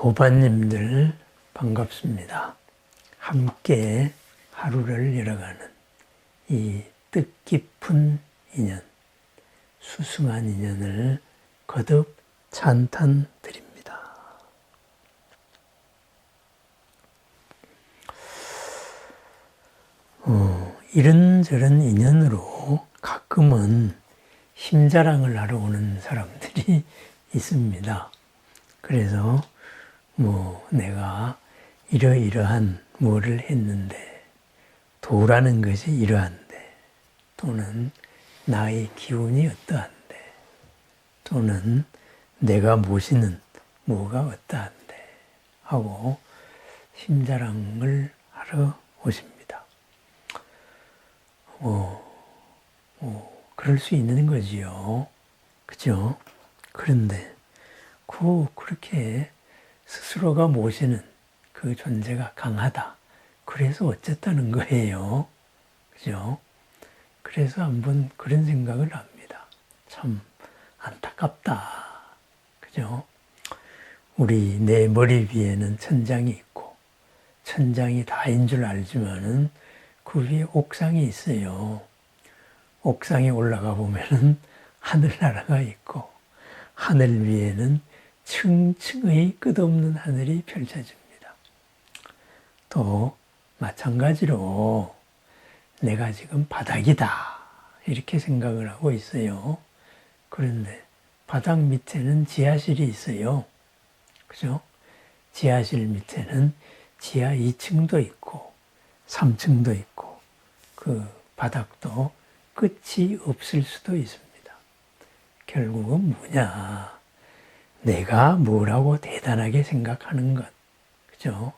도반님들 반갑습니다. 함께 하루를 열어가는 이 뜻깊은 인연, 수승한 인연을 거듭 찬탄드립니다. 이런저런 인연으로 가끔은 힘자랑을 하러 오는 사람들이 있습니다. 그래서 내가 이러이러한 뭐를 했는데 도라는 것이 이러한데, 또는 나의 기운이 어떠한데, 또는 내가 모시는 뭐가 어떠한데 하고 힘자랑을 하러 오십니다. 그럴 수 있는 거지요. 그죠? 그런데 그렇게 스스로가 모시는 그 존재가 강하다. 그래서 어쨌다는 거예요. 그죠? 그래서 한번 그런 생각을 합니다. 참 안타깝다. 그죠? 내 머리 위에는 천장이 있고, 천장이 다인 줄 알지만은 그 위에 옥상이 있어요. 옥상에 올라가 보면은 하늘나라가 있고, 하늘 위에는 층층의 끝없는 하늘이 펼쳐집니다. 또 마찬가지로 내가 지금 바닥이다 이렇게 생각을 하고 있어요. 그런데 바닥 밑에는 지하실이 있어요. 그죠? 지하실 밑에는 지하 2층도 있고 3층도 있고 그 바닥도 끝이 없을 수도 있습니다. 결국은 뭐냐? 내가 뭐라고 대단하게 생각하는 것. 그죠?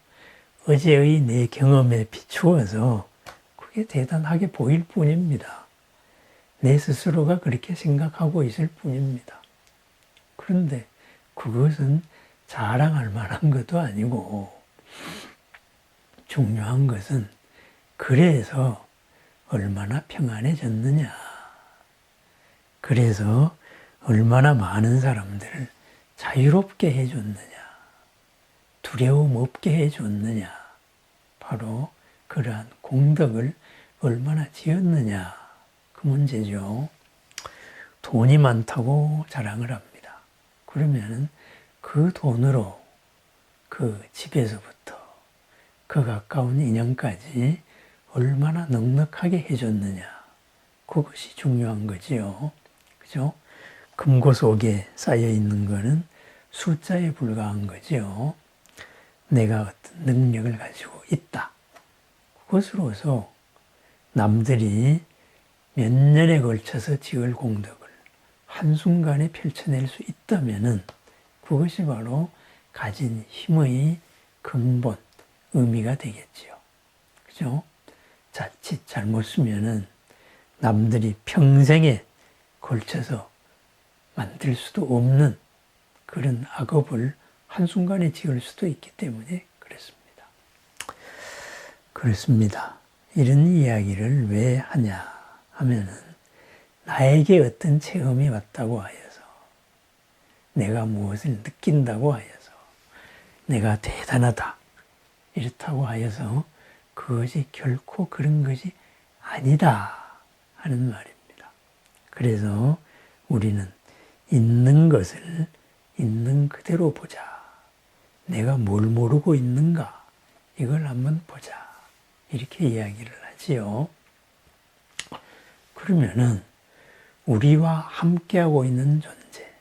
어제의 내 경험에 비추어서 그게 대단하게 보일 뿐입니다. 내 스스로가 그렇게 생각하고 있을 뿐입니다. 그런데 그것은 자랑할 만한 것도 아니고, 중요한 것은 그래서 얼마나 평안해졌느냐. 그래서 얼마나 많은 사람들을 자유롭게 해줬느냐. 두려움 없게 해줬느냐. 바로 그러한 공덕을 얼마나 지었느냐. 그 문제죠. 돈이 많다고 자랑을 합니다. 그러면 그 돈으로 그 집에서부터 그 가까운 인연까지 얼마나 넉넉하게 해줬느냐. 그것이 중요한 거지요. 그죠? 금고 속에 쌓여 있는 거는 숫자에 불과한 거지요. 내가 어떤 능력을 가지고 있다. 그것으로서 남들이 몇 년에 걸쳐서 지을 공덕을 한순간에 펼쳐낼 수 있다면은 그것이 바로 가진 힘의 근본, 의미가 되겠지요. 그죠? 자칫 잘못 쓰면은 남들이 평생에 걸쳐서 만들 수도 없는 그런 악업을 한순간에 지을 수도 있기 때문에 그렇습니다. 그렇습니다. 이런 이야기를 왜 하냐 하면은 나에게 어떤 체험이 왔다고 하여서, 내가 무엇을 느낀다고 하여서, 내가 대단하다 이렇다고 하여서 그것이 결코 그런 것이 아니다 하는 말입니다. 그래서 우리는 있는 것을 있는 그대로 보자. 내가 뭘 모르고 있는가? 이걸 한번 보자. 이렇게 이야기를 하지요. 그러면은 우리와 함께하고 있는 존재,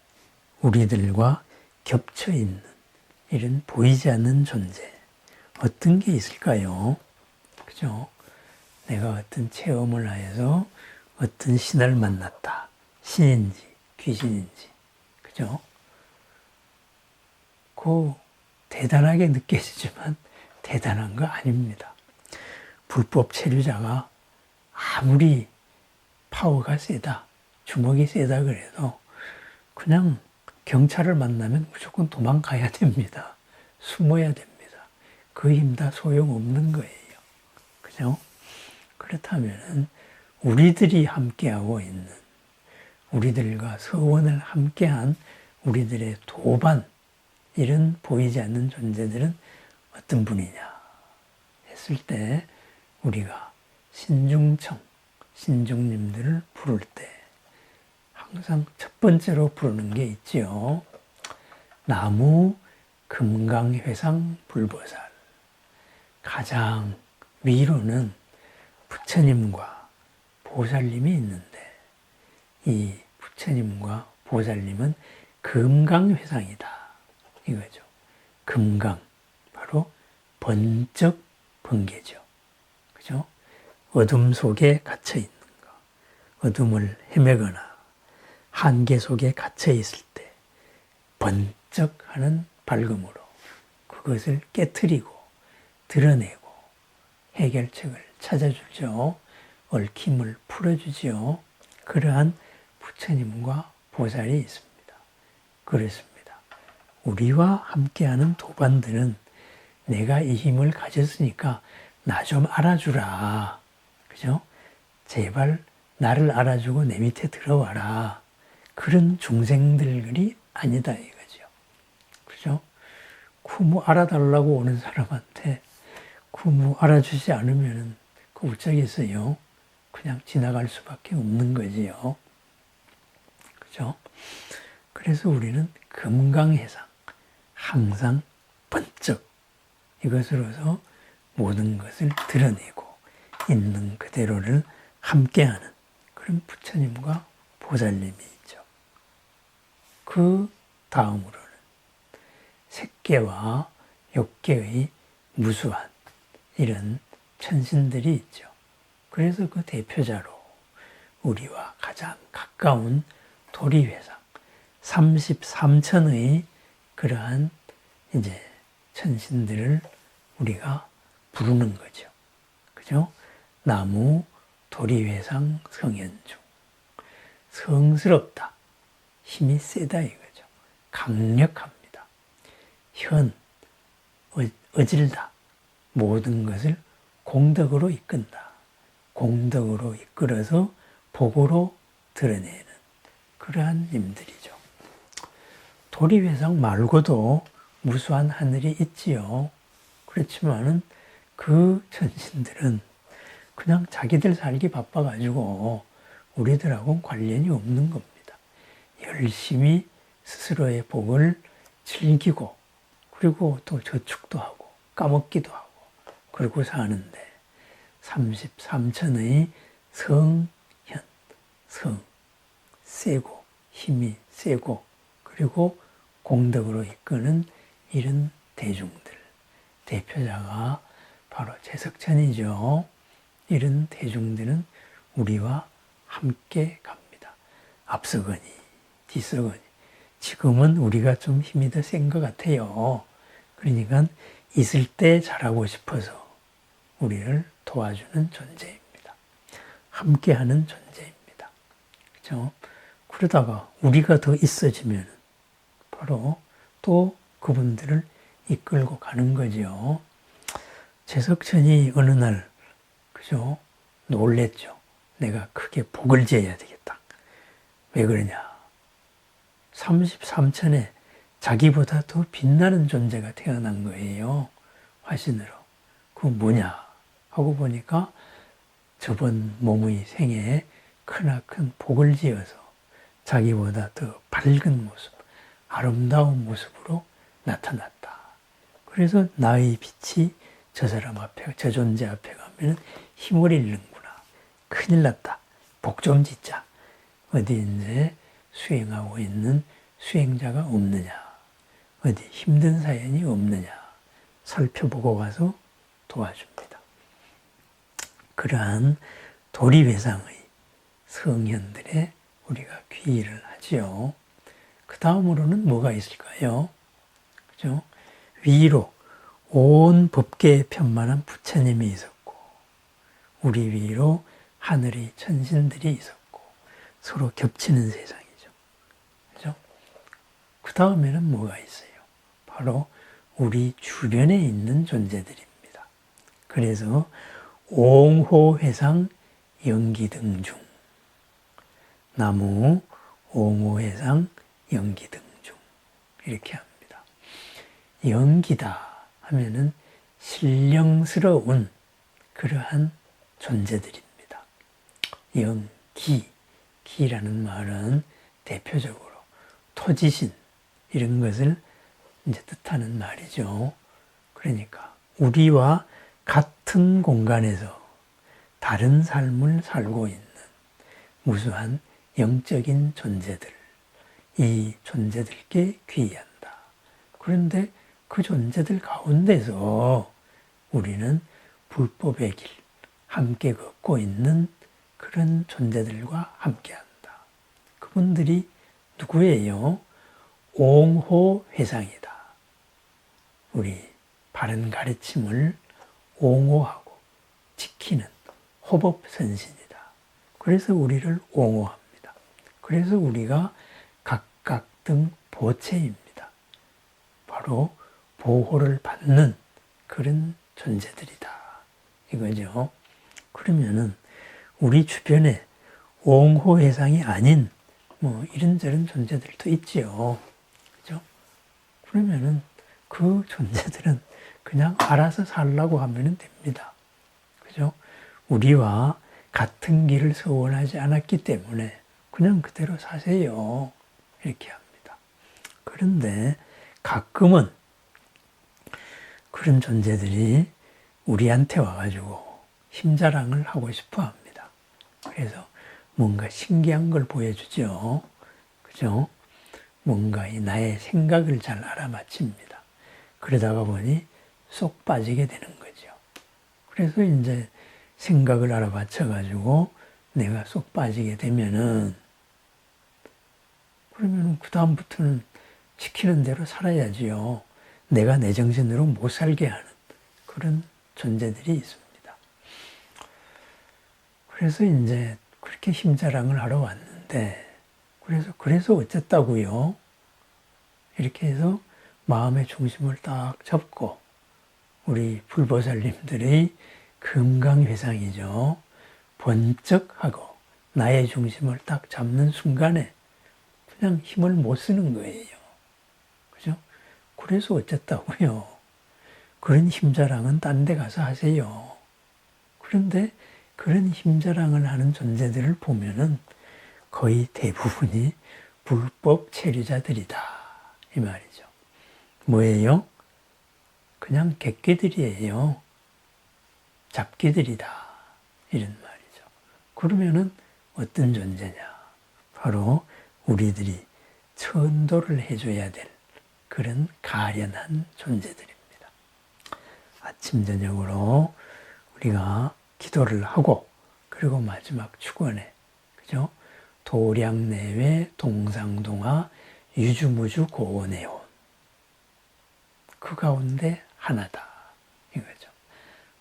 우리들과 겹쳐 있는 이런 보이지 않는 존재, 어떤 게 있을까요? 그죠? 내가 어떤 체험을 하여서 어떤 신을 만났다. 신인지 귀신인지. 그죠? 대단하게 느껴지지만 대단한 거 아닙니다. 불법 체류자가 아무리 파워가 세다, 주먹이 세다 그래도 그냥 경찰을 만나면 무조건 도망가야 됩니다. 숨어야 됩니다. 그 힘 다 소용없는 거예요. 그죠? 그렇다면 우리들이 함께하고 있는, 우리들과 서원을 함께한 우리들의 도반, 이런 보이지 않는 존재들은 어떤 분이냐 했을 때 우리가 신중청, 신중님들을 부를 때 항상 첫 번째로 부르는 게 있지요. 나무 금강회상 불보살. 가장 위로는 부처님과 보살님이 있는데 이 부처님과 보살님은 금강회상이다. 이거죠. 금강, 바로 번쩍 번개죠. 그죠? 어둠 속에 갇혀 있는 거. 어둠을 헤매거나 한계 속에 갇혀 있을 때 번쩍하는 밝음으로 그것을 깨트리고 드러내고 해결책을 찾아주죠. 얽힘을 풀어주죠. 그러한 부처님과 보살이 있습니다. 그렇습니다. 우리와 함께하는 도반들은 내가 이 힘을 가졌으니까 나 좀 알아주라. 그죠? 제발 나를 알아주고 내 밑에 들어와라. 그런 중생들이 아니다 이거죠. 그죠? 구무 알아달라고 오는 사람한테 구무 알아주지 않으면 그 어쩌겠어요? 그냥 지나갈 수밖에 없는 거지요. 그죠? 그래서 우리는 금강해상, 항상 번쩍 이것으로서 모든 것을 드러내고 있는 그대로를 함께하는 그런 부처님과 보살님이 있죠. 그 다음으로는 색계와 욕계의 무수한 이런 천신들이 있죠. 그래서 그 대표자로 우리와 가장 가까운 도리회상 33천의 그러한 이제 천신들을 우리가 부르는 거죠. 그죠? 나무 도리회상 성현중. 성스럽다. 힘이 세다 이거죠. 강력합니다. 현, 어질다. 모든 것을 공덕으로 이끈다. 공덕으로 이끌어서 복으로 드러내는 그러한 님들이죠. 도리회상 말고도 무수한 하늘이 있지요. 그렇지만은 그 천신들은 그냥 자기들 살기 바빠가지고 우리들하고는 관련이 없는 겁니다. 열심히 스스로의 복을 즐기고 그리고 또 저축도 하고 까먹기도 하고 그러고 사는데 33천의 성현, 성, 세고 힘이 세고 그리고 공덕으로 이끄는 이런 대중들, 대표자가 바로 제석천이죠. 이런 대중들은 우리와 함께 갑니다. 앞서거니 뒤서거니. 지금은 우리가 좀 힘이 더 센 것 같아요. 그러니까 있을 때 잘하고 싶어서 우리를 도와주는 존재입니다. 함께하는 존재입니다. 그렇죠? 그러다가 우리가 더 있어지면 바로 또 그분들을 이끌고 가는 거죠. 제석천이 어느 날 그죠? 놀랬죠. 내가 크게 복을 지어야 되겠다. 왜 그러냐? 33천에 자기보다 더 빛나는 존재가 태어난 거예요. 화신으로. 그거 뭐냐? 하고 보니까 저번 몸의 생애에 크나큰 복을 지어서 자기보다 더 밝은 모습, 아름다운 모습으로 나타났다. 그래서 나의 빛이 저 사람 앞에, 저 존재 앞에 가면 힘을 잃는구나. 큰일 났다. 복 좀 짓자. 어디 이제 수행하고 있는 수행자가 없느냐. 어디 힘든 사연이 없느냐. 살펴보고 가서 도와줍니다. 그러한 도리회상의 성현들의 우리가 귀의를 하지요. 그 다음으로는 뭐가 있을까요? 그죠? 위로 온 법계에 편만한 부처님이 있었고 우리 위로 하늘의 천신들이 있었고 서로 겹치는 세상이죠. 그죠? 그 다음에는 뭐가 있어요? 바로 우리 주변에 있는 존재들입니다. 그래서 옹호회상 연기등중 나무 옹호회상 연기등중 이렇게 합니다. 영기다 하면은 신령스러운 그러한 존재들입니다. 영기, 기라는 말은 대표적으로 토지신 이런 것을 이제 뜻하는 말이죠. 그러니까 우리와 같은 공간에서 다른 삶을 살고 있는 무수한 영적인 존재들, 이 존재들께 귀의한다. 그런데 그 존재들 가운데서 우리는 불법의 길, 함께 걷고 있는 그런 존재들과 함께한다. 그분들이 누구예요? 옹호회상이다. 우리 바른 가르침을 옹호하고 지키는 호법선신이다. 그래서 우리를 옹호합니다. 그래서 우리가 각각 등 보채입니다. 바로 보호를 받는 그런 존재들이다. 이거죠. 그러면은 우리 주변에 옹호회상이 아닌 뭐 이런저런 존재들도 있지요. 그죠? 그러면은 그 존재들은 그냥 알아서 살라고 하면 됩니다. 그죠? 우리와 같은 길을 서원하지 않았기 때문에 그냥 그대로 사세요. 이렇게 합니다. 그런데 가끔은 그런 존재들이 우리한테 와가지고 힘자랑을 하고 싶어 합니다. 그래서 뭔가 신기한 걸 보여주죠. 그죠? 뭔가 이 나의 생각을 잘 알아맞힙니다. 그러다가 보니 쏙 빠지게 되는 거죠. 그래서 이제 생각을 알아맞혀가지고 내가 쏙 빠지게 되면은 그러면은 그다음부터는 시키는 대로 살아야지요. 내가 내 정신으로 못 살게 하는 그런 존재들이 있습니다. 그래서 이제 그렇게 힘자랑을 하러 왔는데 그래서 어쨌다고요? 이렇게 해서 마음의 중심을 딱 잡고 우리 불보살님들의 금강회상이죠. 번쩍하고 나의 중심을 딱 잡는 순간에 그냥 힘을 못 쓰는 거예요. 그죠? 그래서 어쨌다고요? 그런 힘자랑은 딴 데 가서 하세요. 그런데 그런 힘자랑을 하는 존재들을 보면은 거의 대부분이 불법 체류자들이다. 이 말이죠. 뭐예요? 그냥 객기들이에요. 잡기들이다. 이런 말이죠. 그러면은 어떤 존재냐? 바로 우리들이 천도를 해줘야 될 그런 가련한 존재들입니다. 아침 저녁으로 우리가 기도를 하고 그리고 마지막 축원에 그죠? 도량내외 동상동화 유주무주 고원해온 그 가운데 하나다 이거죠.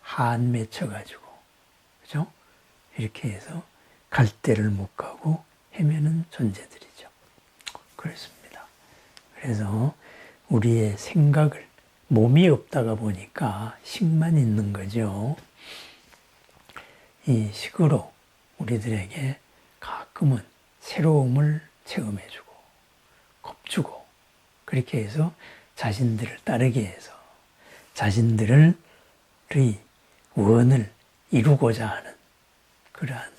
한 맺혀가지고 그죠? 이렇게 해서 갈 데를 못 가고 헤매는 존재들이죠. 그렇습니다. 그래서 우리의 생각을 몸이 없다가 보니까 식만 있는 거죠. 이 식으로 우리들에게 가끔은 새로움을 체험해주고 겁주고 그렇게 해서 자신들을 따르게 해서 자신들의 원을 이루고자 하는 그러한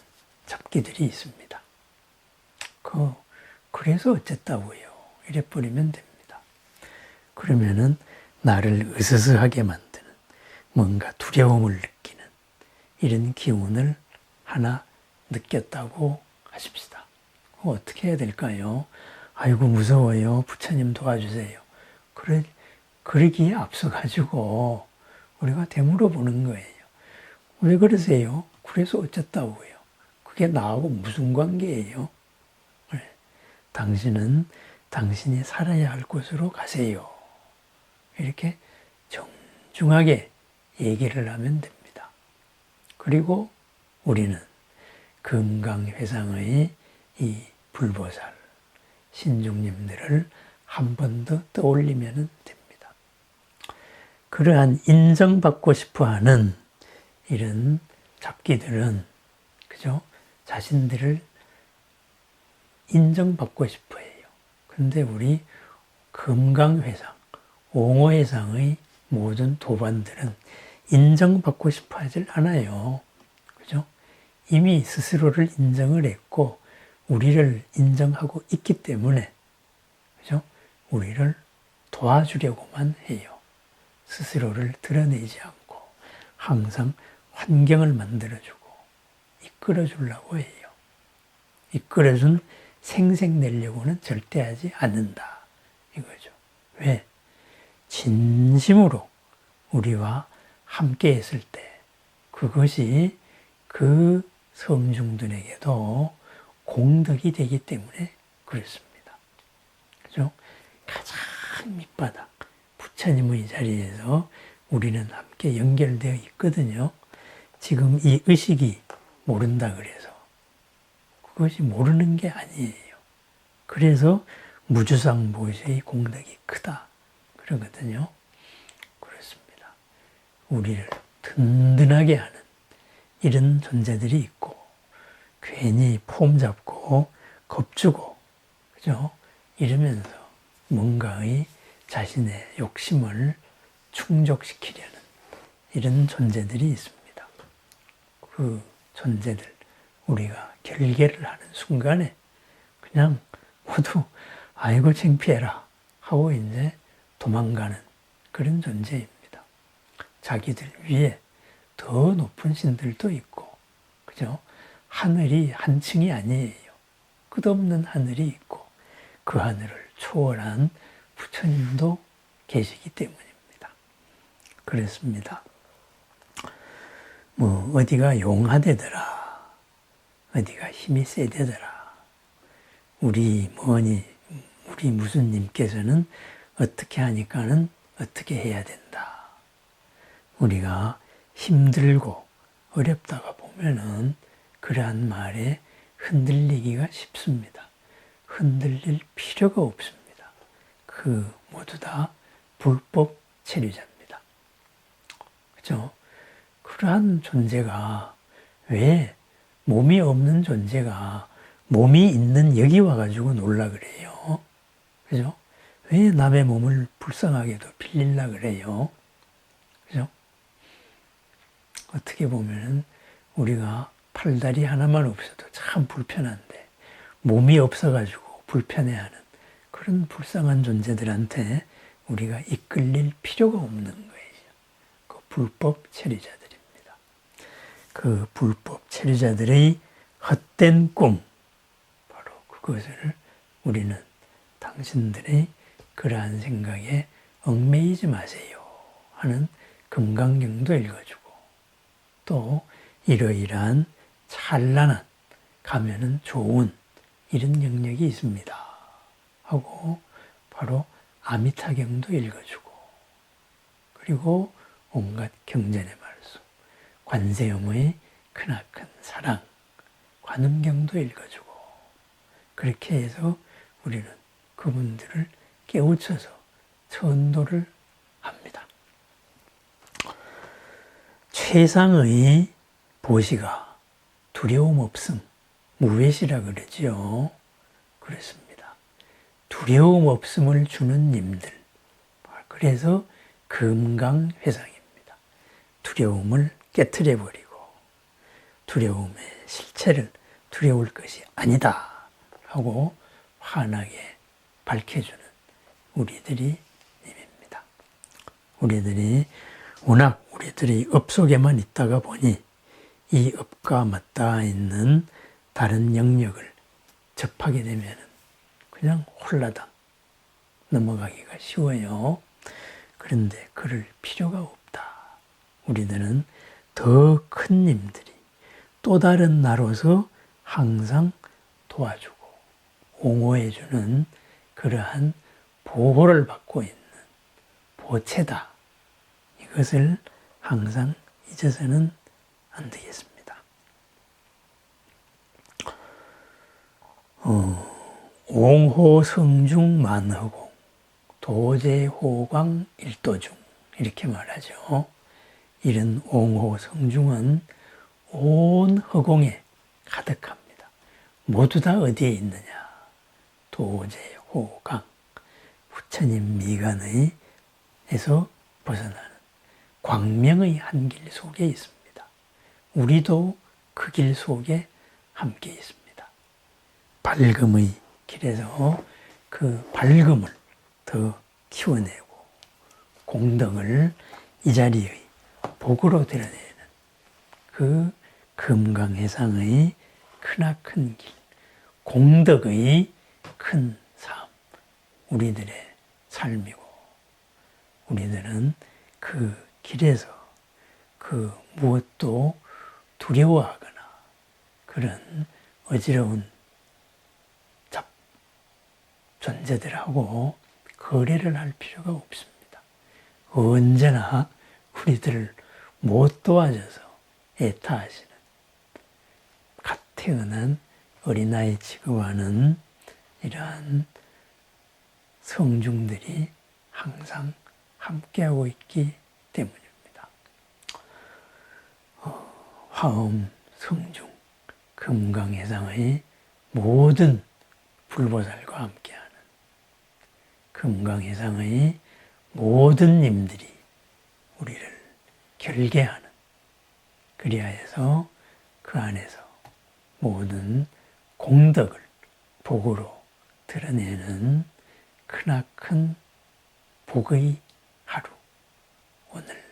잡기들이 있습니다. 그래서 어쨌다고요. 이래 버리면 됩니다. 그러면은 나를 으스스하게 만드는 뭔가 두려움을 느끼는 이런 기운을 하나 느꼈다고 하십시다. 어떻게 해야 될까요? 아이고 무서워요. 부처님 도와주세요. 그러기에 앞서가지고 우리가 되물어 보는 거예요. 왜 그러세요? 그래서 어쨌다고요. 그게 나하고 무슨 관계예요? 당신은 당신이 살아야 할 곳으로 가세요. 이렇게 정중하게 얘기를 하면 됩니다. 그리고 우리는 금강회상의 이 불보살, 신중님들을 한 번 더 떠올리면 됩니다. 그러한 인정받고 싶어 하는 이런 잡기들은, 그죠? 자신들을 인정받고 싶어 해요. 근데 우리 금강회상, 옹호회상의 모든 도반들은 인정받고 싶어 하질 않아요. 그죠? 이미 스스로를 인정을 했고, 우리를 인정하고 있기 때문에, 그죠? 우리를 도와주려고만 해요. 스스로를 드러내지 않고, 항상 환경을 만들어주고, 이끌어주려고 해요. 이끌어준 생색내려고는 절대 하지 않는다. 이거죠. 왜? 진심으로 우리와 함께 했을 때 그것이 그 성중들에게도 공덕이 되기 때문에 그렇습니다. 그죠? 가장 밑바닥 부처님의 자리에서 우리는 함께 연결되어 있거든요. 지금 이 의식이 모른다 그래서 그것이 모르는 게 아니에요. 그래서 무주상보시의 공덕이 크다 그러거든요. 그렇습니다. 우리를 든든하게 하는 이런 존재들이 있고, 괜히 폼 잡고 겁주고, 그죠? 이러면서 뭔가의 자신의 욕심을 충족시키려는 이런 존재들이 있습니다. 그 존재들 우리가 결계를 하는 순간에 그냥 모두 아이고 창피해라 하고 이제 도망가는 그런 존재입니다. 자기들 위에 더 높은 신들도 있고, 그죠? 하늘이 한 층이 아니에요. 끝없는 하늘이 있고, 그 하늘을 초월한 부처님도 계시기 때문입니다. 그렇습니다. 어디가 용하대더라, 어디가 힘이 세대더라, 우리 무슨 님께서는 어떻게 하니까는 어떻게 해야 된다. 우리가 힘들고 어렵다가 보면은 그러한 말에 흔들리기가 쉽습니다. 흔들릴 필요가 없습니다. 그 모두 다 불법 체류자입니다. 그죠? 그러한 존재가 왜 몸이 없는 존재가 몸이 있는 여기 와가지고 놀라 그래요. 그죠? 왜 남의 몸을 불쌍하게도 빌릴라 그래요. 그죠? 어떻게 보면은 우리가 팔다리 하나만 없어도 참 불편한데 몸이 없어가지고 불편해하는 그런 불쌍한 존재들한테 우리가 이끌릴 필요가 없는 거예요. 그 불법 체류자들입니다. 그 불법 체류자들의 헛된 꿈, 바로 그것을 우리는 당신들의 그러한 생각에 얽매이지 마세요 하는 금강경도 읽어주고, 또 이러이러한 찬란한 가면은 좋은 이런 영역이 있습니다 하고 바로 아미타경도 읽어주고, 그리고 온갖 경전의 말씀, 관세음의 크나큰 사랑 관음경도 읽어주고, 그렇게 해서 우리는 그분들을 깨우쳐서 천도를 합니다. 최상의 보시가 두려움 없음, 무외시라 그러지요. 그렇습니다. 두려움 없음을 주는 님들. 그래서 금강회상입니다. 두려움을 깨트려버리고 두려움의 실체를 두려울 것이 아니다 하고 환하게 밝혀주는 우리들이 님입니다. 우리들이 워낙 우리들이 업 속에만 있다가 보니 이 업과 맞닿아 있는 다른 영역을 접하게 되면 그냥 홀라당 넘어가기가 쉬워요. 그런데 그럴 필요가 없다. 우리들은 더 큰 님들이 또 다른 나로서 항상 도와주고 옹호해주는 그러한 보호를 받고 있는 보채다. 이것을 항상 잊어서는 안 되겠습니다. 옹호 성중 만허공 도제호광 일도중 이렇게 말하죠. 이런 옹호 성중은 온 허공에 가득합니다. 모두 다 어디에 있느냐? 도제호광 부처님 미간의 벗어나는 광명의 한 길 속에 있습니다. 우리도 그 길 속에 함께 있습니다. 밝음의 길에서 그 밝음을 더 키워내고 공덕을 이 자리의 복으로 드러내는 그 금강해상의 크나큰 길, 공덕의 큰 삶, 우리들의 삶이고 우리들은 그 길에서 그 무엇도 두려워하거나 그런 어지러운 존재들하고 거래를 할 필요가 없습니다. 언제나 우리들을 못 도와줘서 애타하시는 갓 태어난 어린아이 취급하는 이러한 성중들이 항상 함께하고 있기 때문입니다. 화엄, 성중, 금강해상의 모든 불보살과 함께하는 금강해상의 모든 님들이 우리를 결계하는 그리하여서 그 안에서 모든 공덕을 복으로 드러내는 크나큰 복의 하루, 오늘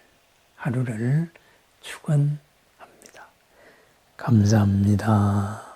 하루를 축원합니다. 감사합니다.